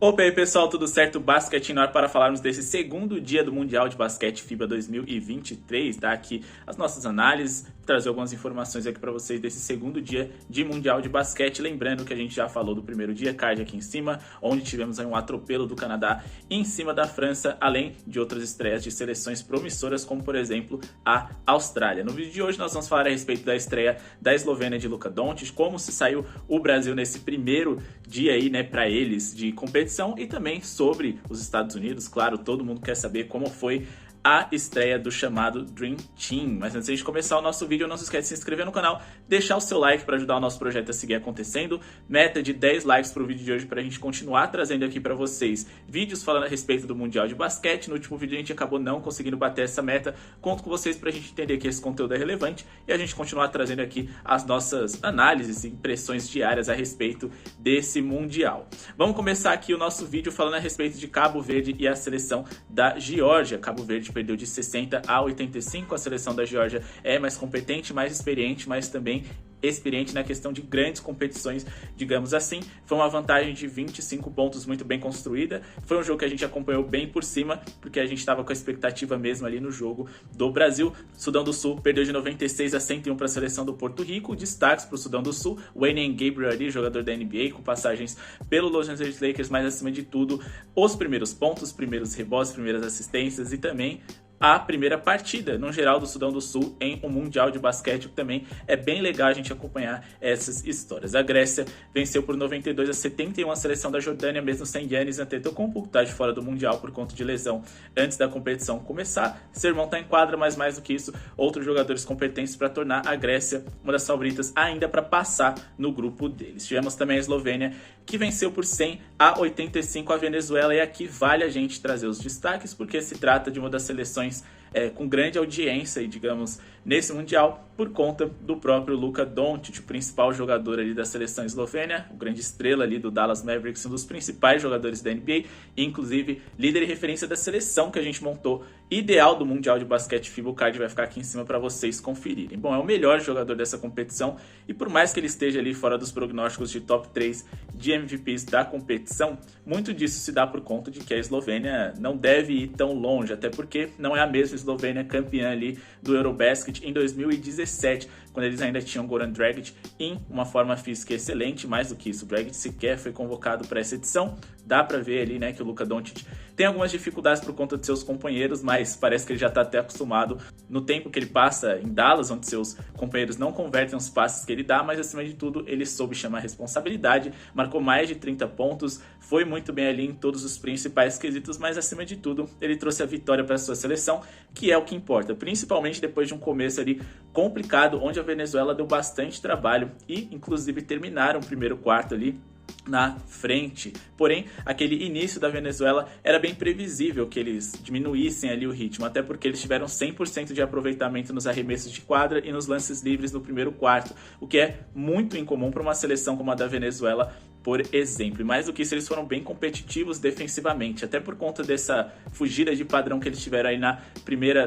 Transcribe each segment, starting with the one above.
Opa, e aí pessoal, tudo certo? Basquete no ar para falarmos desse segundo dia do Mundial de Basquete FIBA 2023, dar aqui as nossas análises, trazer algumas informações aqui para vocês desse segundo dia de Mundial de Basquete. Lembrando que a gente já falou do primeiro dia, card aqui em cima, onde tivemos aí um atropelo do Canadá em cima da França, além de outras estreias de seleções promissoras, como por exemplo a Austrália. No vídeo de hoje nós vamos falar a respeito da estreia da Eslovênia de Luka Doncic, como se saiu o Brasil nesse primeiro dia aí, né, para eles de competição, e também sobre os Estados Unidos. Claro, todo mundo quer saber como foi a estreia do chamado Dream Team. Mas antes de começar o nosso vídeo, não se esquece de se inscrever no canal, deixar o seu like para ajudar o nosso projeto a seguir acontecendo. Meta de 10 likes para o vídeo de hoje para a gente continuar trazendo aqui para vocês vídeos falando a respeito do Mundial de Basquete. No último vídeo a gente acabou não conseguindo bater essa meta. Conto com vocês para a gente entender que esse conteúdo é relevante e a gente continuar trazendo aqui as nossas análises e impressões diárias a respeito desse Mundial. Vamos começar aqui o nosso vídeo falando a respeito de Cabo Verde e a seleção da Geórgia. Cabo Verde perdeu de 60 a 85, a seleção da Geórgia é mais competente, mais experiente, mas também experiente na questão de grandes competições, digamos assim. Foi uma vantagem de 25 pontos muito bem construída. Foi um jogo que a gente acompanhou bem por cima, porque a gente estava com a expectativa mesmo ali no jogo do Brasil. Sudão do Sul perdeu de 96 a 101 para a seleção do Porto Rico. Destaques para o Sudão do Sul, Wayne Gabriel ali, jogador da NBA, com passagens pelo Los Angeles Lakers, mas acima de tudo, os primeiros pontos, primeiros rebotes, primeiras assistências e também a primeira partida, no geral, do Sudão do Sul em um Mundial de Basquete, que também é bem legal a gente acompanhar essas histórias. A Grécia venceu por 92 a 71 a seleção da Jordânia, mesmo sem Giannis Antetokounmpo, que está de fora do Mundial por conta de lesão antes da competição começar. Seu irmão está em quadra, mas mais do que isso, outros jogadores competentes para tornar a Grécia uma das favoritas ainda para passar no grupo deles. Tivemos também a Eslovênia, que venceu por 100 a 85 a Venezuela, e aqui vale a gente trazer os destaques, porque se trata de uma das seleções com grande audiência, e digamos, nesse Mundial, por conta do próprio Luka Doncic, o principal jogador ali da seleção eslovênia, o grande estrela ali do Dallas Mavericks, um dos principais jogadores da NBA, inclusive líder e referência da seleção que a gente montou, ideal do Mundial de Basquete FIBA. O card vai ficar aqui em cima para vocês conferirem. Bom, é o melhor jogador dessa competição, e por mais que ele esteja ali fora dos prognósticos de top 3 de MVPs da competição, muito disso se dá por conta de que a Eslovênia não deve ir tão longe, até porque não é a mesma Eslovênia campeã ali do Eurobasket em 2017, quando eles ainda tinham Goran Dragic em uma forma física excelente. Mais do que isso, o Dragic sequer foi convocado para essa edição. Dá para ver ali, né, que o Luka Doncic tem algumas dificuldades por conta de seus companheiros, mas parece que ele já está até acostumado no tempo que ele passa em Dallas, onde seus companheiros não convertem os passes que ele dá, mas acima de tudo ele soube chamar a responsabilidade, marcou mais de 30 pontos, foi muito bem ali em todos os principais quesitos, mas acima de tudo ele trouxe a vitória para a sua seleção, que é o que importa, principalmente depois de um começo ali complicado, onde a Venezuela deu bastante trabalho e inclusive terminaram o primeiro quarto ali na frente. Porém, aquele início da Venezuela era bem previsível que eles diminuíssem ali o ritmo, até porque eles tiveram 100% de aproveitamento nos arremessos de quadra e nos lances livres no primeiro quarto, o que é muito incomum para uma seleção como a da Venezuela, por exemplo. E mais do que isso, eles foram bem competitivos defensivamente, até por conta dessa fugida de padrão que eles tiveram aí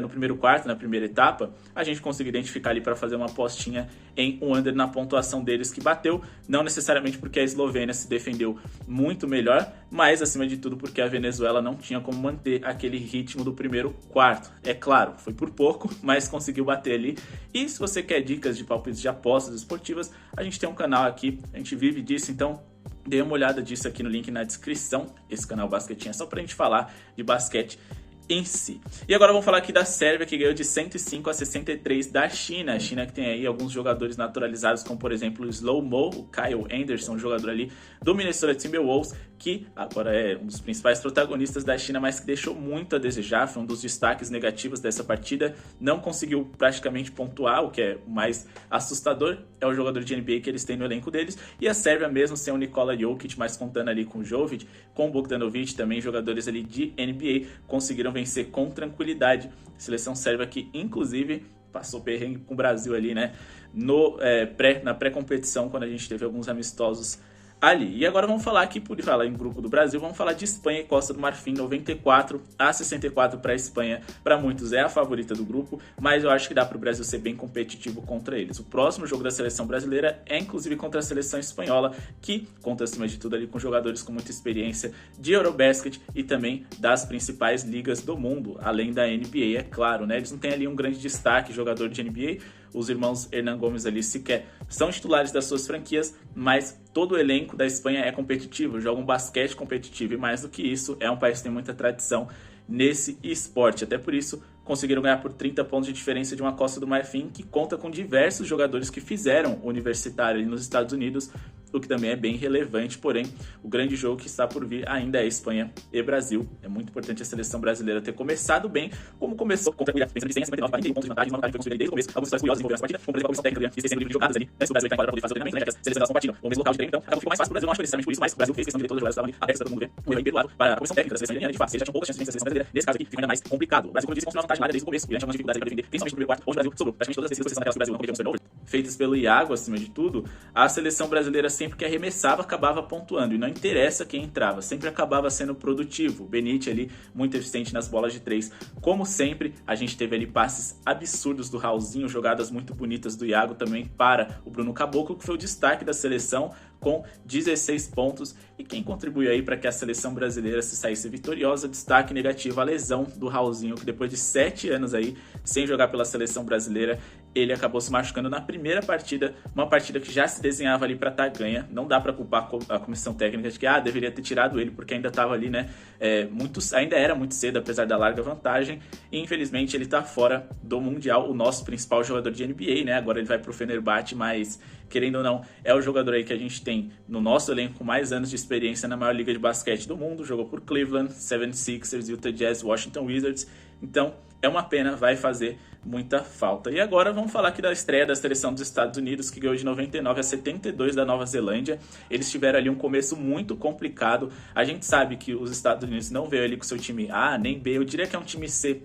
no primeiro quarto, na primeira etapa. A gente conseguiu identificar ali para fazer uma apostinha em um under na pontuação deles, que bateu, não necessariamente porque a Eslovênia se defendeu muito melhor, mas acima de tudo porque a Venezuela não tinha como manter aquele ritmo do primeiro quarto. É claro, foi por pouco, mas conseguiu bater ali. E se você quer dicas de palpites de apostas esportivas, a gente tem um canal aqui, a gente vive disso, então dê uma olhada disso aqui no link na descrição. Esse canal Basquetinho é só pra gente falar de basquete em si. E agora vamos falar aqui da Sérvia, que ganhou de 105 a 63 da China. A China que tem aí alguns jogadores naturalizados, como por exemplo o Slow Mo, o Kyle Anderson, jogador ali do Minnesota Timberwolves, que agora é um dos principais protagonistas da China, mas que deixou muito a desejar, foi um dos destaques negativos dessa partida. Não conseguiu praticamente pontuar, o que é o mais assustador, é o jogador de NBA que eles têm no elenco deles. E a Sérvia mesmo sem o Nikola Jokic, mas contando ali com o Jovic, com o Bogdanovic, também jogadores ali de NBA, conseguiram vencer com tranquilidade. Seleção sérvia que inclusive passou perrengue com o Brasil ali, né, na pré-competição, quando a gente teve alguns amistosos ali. E agora vamos falar aqui, por falar em grupo do Brasil, vamos falar de Espanha e Costa do Marfim, 94-64 para a Espanha. Para muitos é a favorita do grupo, mas eu acho que dá para o Brasil ser bem competitivo contra eles. O próximo jogo da seleção brasileira é inclusive contra a seleção espanhola, que conta acima de tudo ali com jogadores com muita experiência de Eurobasket e também das principais ligas do mundo, além da NBA, é claro, né? Eles não têm ali um grande destaque, jogador de NBA. Os irmãos Hernan Gomes ali sequer são titulares das suas franquias, mas todo o elenco da Espanha é competitivo, joga um basquete competitivo e mais do que isso, é um país que tem muita tradição nesse esporte. Até por isso, conseguiram ganhar por 30 pontos de diferença de uma Costa do Marfim que conta com diversos jogadores que fizeram universitário ali nos Estados Unidos, o que também é bem relevante, porém, o grande jogo que está por vir ainda é Espanha e Brasil. É muito importante a seleção brasileira ter começado bem, como começou contra a Guiana, pensando em 59, 41 pontos de vantagem, uma vantagem que foi desde o começo. Algumas histórias curiosas envolvendo essa partida, como por exemplo a comissão técnica e esquecendo o livro de jogadas ali, né? Se o Brasil está em quadra para poder fazer o treinamento, né? Que as seleções elas compartilham o mesmo local de treino, então acabou que ficou mais fácil para o Brasil, não acho que necessariamente por isso, mas o Brasil fez questão de ver todas as jogadas estavam ali abertas para todo mundo ver, um erro imperdoável para a comissão técnica da seleção iraniana, de fato, eles já tinham poucas chances de vencer a seleção brasileira, nesse caso aqui fica ainda mais complicado. O Brasil, como eu disse, construiu uma vantagem lá desde o começo, e já chamamos de dificuldades para defender, principalmente no primeiro quarto, onde o Brasil sobrou praticamente todas as vezes, que o Brasil não cometeu um turnover, feitas pelo Iago acima de tudo. A seleção brasileira sempre que arremessava acabava pontuando, e não interessa quem entrava, sempre acabava sendo produtivo. O Benite ali, muito eficiente nas bolas de 3. Como sempre, a gente teve ali passes absurdos do Raulzinho, jogadas muito bonitas do Iago também para o Bruno Caboclo, que foi o destaque da seleção, com 16 pontos. E quem contribuiu aí para que a seleção brasileira se saísse vitoriosa, destaque negativo, a lesão do Raulzinho, que depois de 7 anos aí sem jogar pela seleção brasileira, ele acabou se machucando na primeira partida, uma partida que já se desenhava ali para estar ganha. Não dá para culpar a comissão técnica de que deveria ter tirado ele, porque ainda estava ali, né, ainda era muito cedo, apesar da larga vantagem, e infelizmente ele está fora do Mundial, o nosso principal jogador de NBA, né, agora ele vai pro Fenerbahçe, mas querendo ou não, é o jogador aí que a gente tem no nosso elenco com mais anos de experiência na maior liga de basquete do mundo, jogou por Cleveland, 76ers, Utah Jazz, Washington Wizards, então é uma pena, vai fazer muita falta. E agora vamos falar aqui da estreia da seleção dos Estados Unidos, que ganhou de 99-72 da Nova Zelândia. Eles tiveram ali um começo muito complicado. A gente sabe que os Estados Unidos não veio ali com seu time A nem B, eu diria que é um time C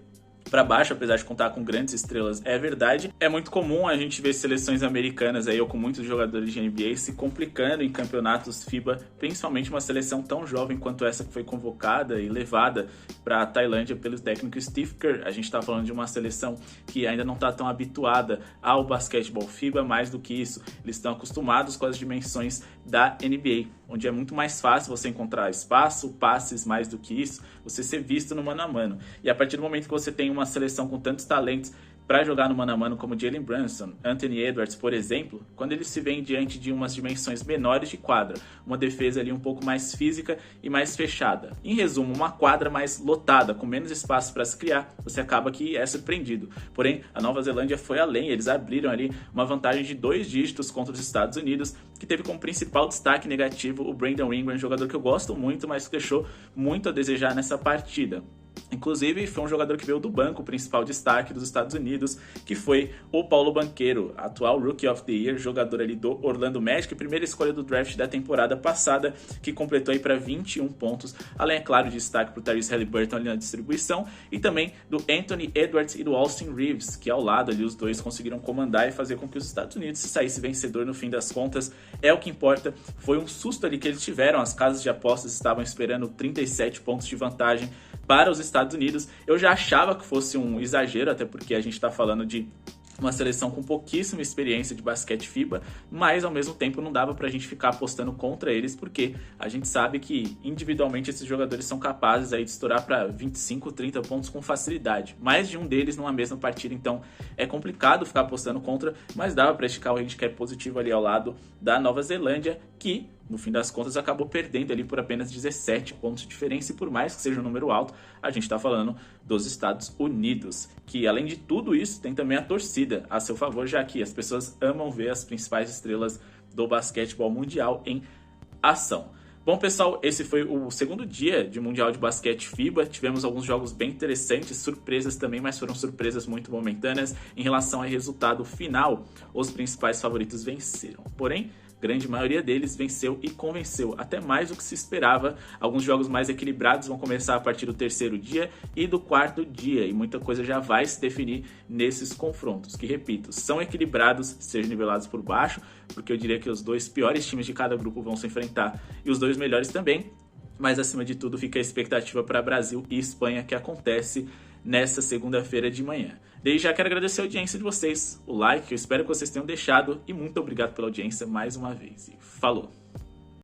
para baixo, apesar de contar com grandes estrelas, é verdade. É muito comum a gente ver seleções americanas aí, ou com muitos jogadores de NBA, se complicando em campeonatos FIBA, principalmente uma seleção tão jovem quanto essa que foi convocada e levada para a Tailândia pelo técnico Steve Kerr. A gente está falando de uma seleção que ainda não está tão habituada ao basquetebol FIBA, mais do que isso, eles estão acostumados com as dimensões da NBA, onde é muito mais fácil você encontrar espaço, passes, mais do que isso, você ser visto no mano a mano. E a partir do momento que você tem uma seleção com tantos talentos para jogar no mano a mano como Jalen Brunson, Anthony Edwards, por exemplo, quando eles se veem diante de umas dimensões menores de quadra, uma defesa ali um pouco mais física e mais fechada. Em resumo, uma quadra mais lotada, com menos espaço para se criar, você acaba que é surpreendido. Porém, a Nova Zelândia foi além, eles abriram ali uma vantagem de 2 dígitos contra os Estados Unidos, que teve como principal destaque negativo o Brandon Ingram, jogador que eu gosto muito, mas que deixou muito a desejar nessa partida. Inclusive, foi um jogador que veio do banco, o principal destaque dos Estados Unidos, que foi o Paulo Banchero, atual Rookie of the Year, jogador ali do Orlando Magic, primeira escolha do draft da temporada passada, que completou aí para 21 pontos, além, é claro, de destaque para o Tyrese Haliburton ali na distribuição, e também do Anthony Edwards e do Austin Reeves, que ao lado ali os dois conseguiram comandar e fazer com que os Estados Unidos se saísse vencedor no fim das contas, é o que importa. Foi um susto ali que eles tiveram, as casas de apostas estavam esperando 37 pontos de vantagem para os Estados Unidos. Eu já achava que fosse um exagero, até porque a gente está falando de uma seleção com pouquíssima experiência de basquete FIBA, mas ao mesmo tempo não dava pra gente ficar apostando contra eles, porque a gente sabe que individualmente esses jogadores são capazes aí de estourar para 25, 30 pontos com facilidade. Mais de um deles numa mesma partida, então é complicado ficar apostando contra, mas dava pra esticar o handicap positivo ali ao lado da Nova Zelândia, que no fim das contas acabou perdendo ali por apenas 17 pontos de diferença, e por mais que seja um número alto, a gente está falando dos Estados Unidos, que além de tudo isso tem também a torcida a seu favor, já que as pessoas amam ver as principais estrelas do basquetebol mundial em ação. Bom, pessoal, esse foi o segundo dia de Mundial de Basquete FIBA. Tivemos alguns jogos bem interessantes, surpresas também, mas foram surpresas muito momentâneas. Em relação ao resultado final, os principais favoritos venceram. Porém, grande maioria deles venceu e convenceu, até mais do que se esperava. Alguns jogos mais equilibrados vão começar a partir do terceiro dia e do quarto dia, e muita coisa já vai se definir nesses confrontos, que, repito, são equilibrados, sejam nivelados por baixo, porque eu diria que os dois piores times de cada grupo vão se enfrentar e os dois melhores também, mas acima de tudo fica a expectativa para Brasil e Espanha, que acontece nessa segunda-feira de manhã. Desde já quero agradecer a audiência de vocês, o like, eu espero que vocês tenham deixado, e muito obrigado pela audiência mais uma vez. E falou!